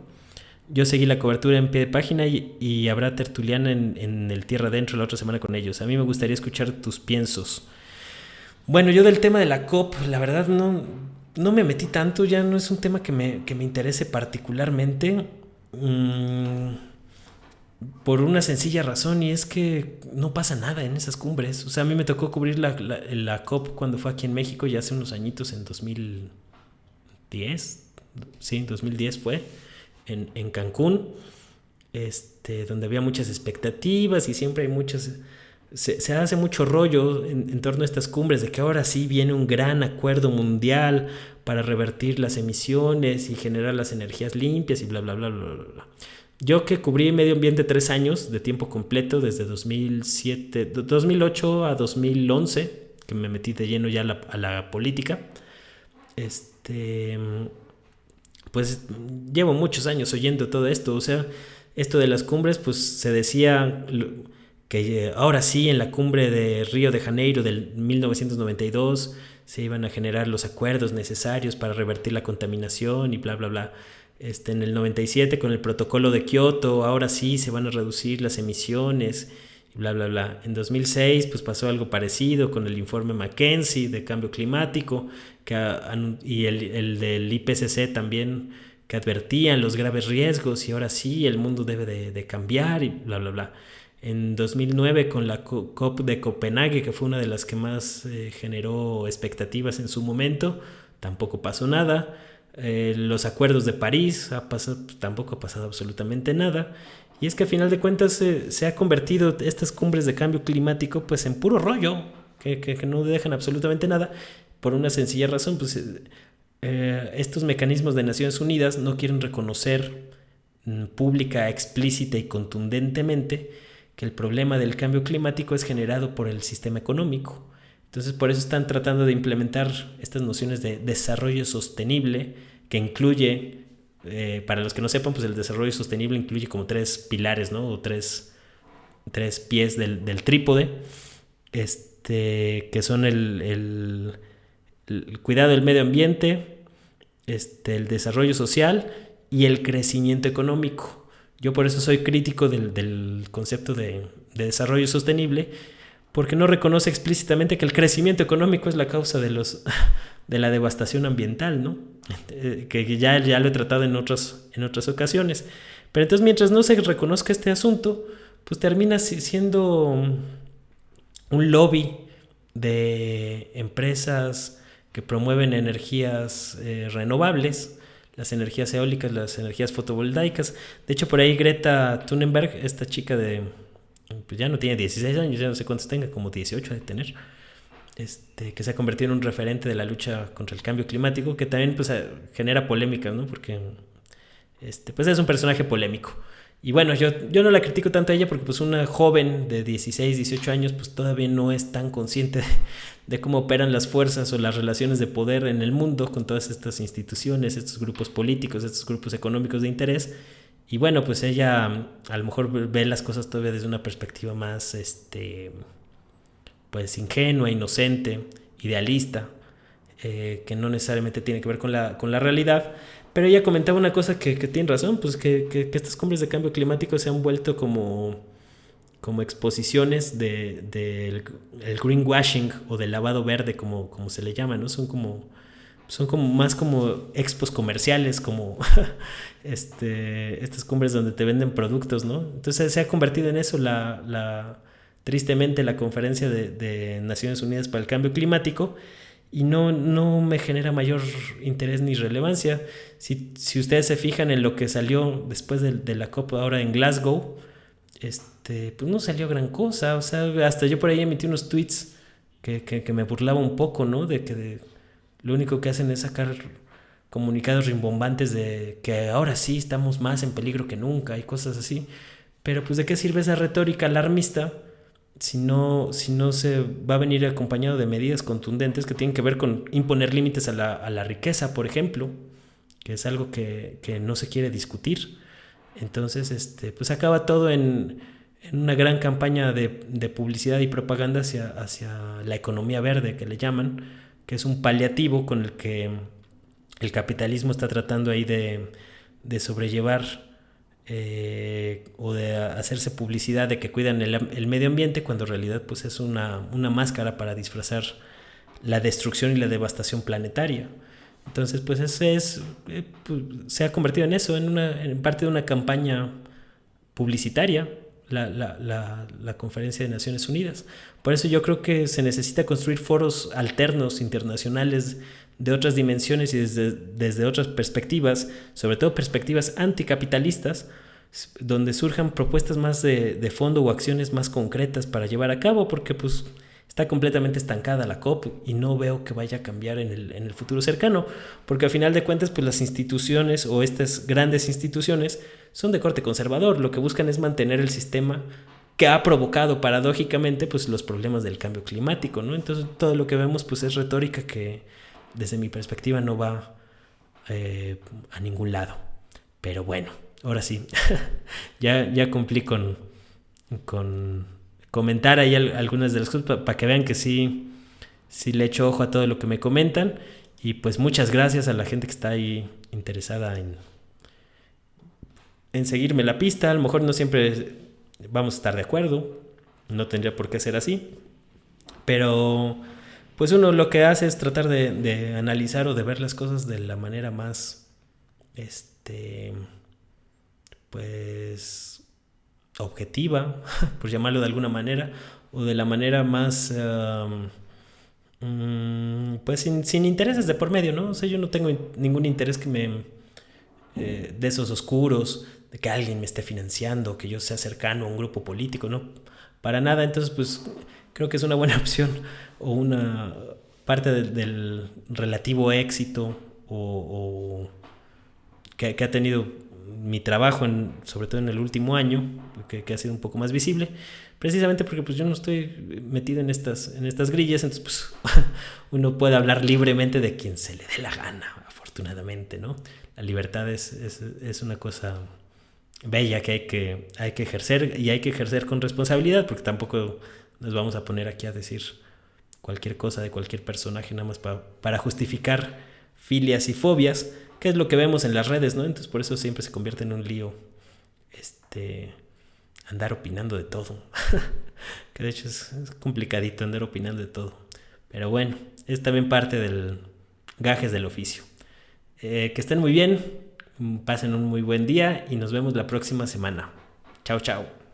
Yo seguí la cobertura en pie de página y habrá tertuliana en el Tierra Adentro la otra semana con ellos. A mí me gustaría escuchar tus piensos. Bueno, yo del tema de la COP, la verdad no me metí tanto, ya no es un tema que me interese particularmente, por una sencilla razón, y es que no pasa nada en esas cumbres. O sea, a mí me tocó cubrir la COP cuando fue aquí en México, ya hace unos añitos, en 2010, sí, 2010 fue, en Cancún, donde había muchas expectativas y siempre hay muchas... Se hace mucho rollo en torno a estas cumbres de que ahora sí viene un gran acuerdo mundial para revertir las emisiones y generar las energías limpias y bla, bla, bla, bla, bla. Yo que cubrí medio ambiente 3 años de tiempo completo, desde 2008 a 2011, que me metí de lleno ya a la política, pues llevo muchos años oyendo todo esto. O sea, esto de las cumbres, pues se decía... que ahora sí, en la cumbre de Río de Janeiro del 1992 se iban a generar los acuerdos necesarios para revertir la contaminación y bla, bla, bla. En el 97 con el protocolo de Kioto, ahora sí se van a reducir las emisiones y bla, bla, bla. En 2006 pues pasó algo parecido con el informe McKinsey de cambio climático y el del IPCC también, que advertían los graves riesgos y ahora sí el mundo debe de cambiar y bla, bla, bla. En 2009 con la COP de Copenhague, que fue una de las que más generó expectativas en su momento, tampoco pasó nada. Los acuerdos de París, tampoco ha pasado absolutamente nada. Y es que a final de cuentas se ha convertido estas cumbres de cambio climático pues en puro rollo, que no dejan absolutamente nada, por una sencilla razón. Pues estos mecanismos de Naciones Unidas no quieren reconocer pública, explícita y contundentemente que el problema del cambio climático es generado por el sistema económico. Entonces, por eso están tratando de implementar estas nociones de desarrollo sostenible, que incluye, para los que no sepan, pues el desarrollo sostenible incluye como 3 pilares, ¿no? O tres pies del trípode, que son el cuidado del medio ambiente, el desarrollo social y el crecimiento económico. Yo por eso soy crítico del concepto de desarrollo sostenible, porque no reconoce explícitamente que el crecimiento económico es la causa de la devastación ambiental, ¿no? Que ya lo he tratado en otras ocasiones. Pero entonces, mientras no se reconozca este asunto, pues termina siendo un lobby de empresas que promueven energías renovables, las energías eólicas, las energías fotovoltaicas. De hecho, por ahí Greta Thunberg, esta chica pues ya no tiene 16 años, ya no sé cuántos tenga, como 18 de tener, que se ha convertido en un referente de la lucha contra el cambio climático, que también pues genera polémicas, ¿no? Porque pues es un personaje polémico. Y bueno, yo no la critico tanto a ella porque pues una joven de 16, 18 años pues todavía no es tan consciente de cómo operan las fuerzas o las relaciones de poder en el mundo con todas estas instituciones, estos grupos políticos, estos grupos económicos de interés. Y bueno, pues ella a lo mejor ve las cosas todavía desde una perspectiva más, pues ingenua, inocente, idealista, que no necesariamente tiene que ver con la realidad. Pero ella comentaba una cosa que tiene razón, pues que estas cumbres de cambio climático se han vuelto como exposiciones del el greenwashing o del lavado verde, como se le llama, ¿no? Son como más como expos comerciales, como estas cumbres donde te venden productos, ¿no? Entonces se ha convertido en eso tristemente la conferencia de Naciones Unidas para el Cambio Climático, y no me genera mayor interés ni relevancia. Si ustedes se fijan en lo que salió después de la COP ahora en Glasgow, pues no salió gran cosa. O sea, hasta yo por ahí emití unos tweets que me burlaba un poco, ¿no? De que lo único que hacen es sacar comunicados rimbombantes de que ahora sí estamos más en peligro que nunca y cosas así. Pero pues ¿de qué sirve esa retórica alarmista si no se va a venir acompañado de medidas contundentes que tienen que ver con imponer límites a la riqueza, por ejemplo, que es algo que no se quiere discutir? Entonces, pues acaba todo en una gran campaña de publicidad y propaganda hacia la economía verde, que le llaman, que es un paliativo con el que el capitalismo está tratando ahí de sobrellevar, o de hacerse publicidad de que cuidan el medio ambiente, cuando en realidad pues es una máscara para disfrazar la destrucción y la devastación planetaria. Entonces pues pues, se ha convertido en eso, en parte de una campaña publicitaria, la Conferencia de Naciones Unidas. Por eso yo creo que se necesita construir foros alternos internacionales de otras dimensiones y desde otras perspectivas, sobre todo perspectivas anticapitalistas, donde surjan propuestas más de fondo o acciones más concretas para llevar a cabo, porque pues está completamente estancada la COP y no veo que vaya a cambiar en el futuro cercano, porque al final de cuentas pues las instituciones o estas grandes instituciones son de corte conservador. Lo que buscan es mantener el sistema que ha provocado paradójicamente pues los problemas del cambio climático, ¿no? Entonces todo lo que vemos pues es retórica que desde mi perspectiva no va a ningún lado. Pero bueno, ahora sí, ya cumplí con comentar ahí algunas de las cosas para que vean que sí le echo ojo a todo lo que me comentan. Y pues muchas gracias a la gente que está ahí interesada en seguirme la pista. A lo mejor no siempre vamos a estar de acuerdo, no tendría por qué ser así, pero pues uno lo que hace es tratar de analizar o de ver las cosas de la manera más pues objetiva, por llamarlo de alguna manera, o de la manera más pues sin intereses de por medio, ¿no? O sea, yo no tengo ningún interés de esos oscuros, de que alguien me esté financiando, que yo sea cercano a un grupo político, ¿no? Para nada. Entonces pues creo que es una buena opción, o una parte del relativo éxito o que ha tenido mi trabajo, sobre todo en el último año, que ha sido un poco más visible, precisamente porque pues yo no estoy metido en estas grillas. Entonces pues uno puede hablar libremente de quien se le dé la gana, afortunadamente, ¿no? La libertad es una cosa bella que hay que ejercer, y hay que ejercer con responsabilidad, porque tampoco nos vamos a poner aquí a decir cualquier cosa de cualquier personaje nada más para justificar filias y fobias, que es lo que vemos en las redes, ¿no? Entonces por eso siempre se convierte en un lío andar opinando de todo. Que de hecho es complicadito andar opinando de todo, pero bueno, es también parte del gajes del oficio. Que estén muy bien, pasen un muy buen día y nos vemos la próxima semana. Chao, chao.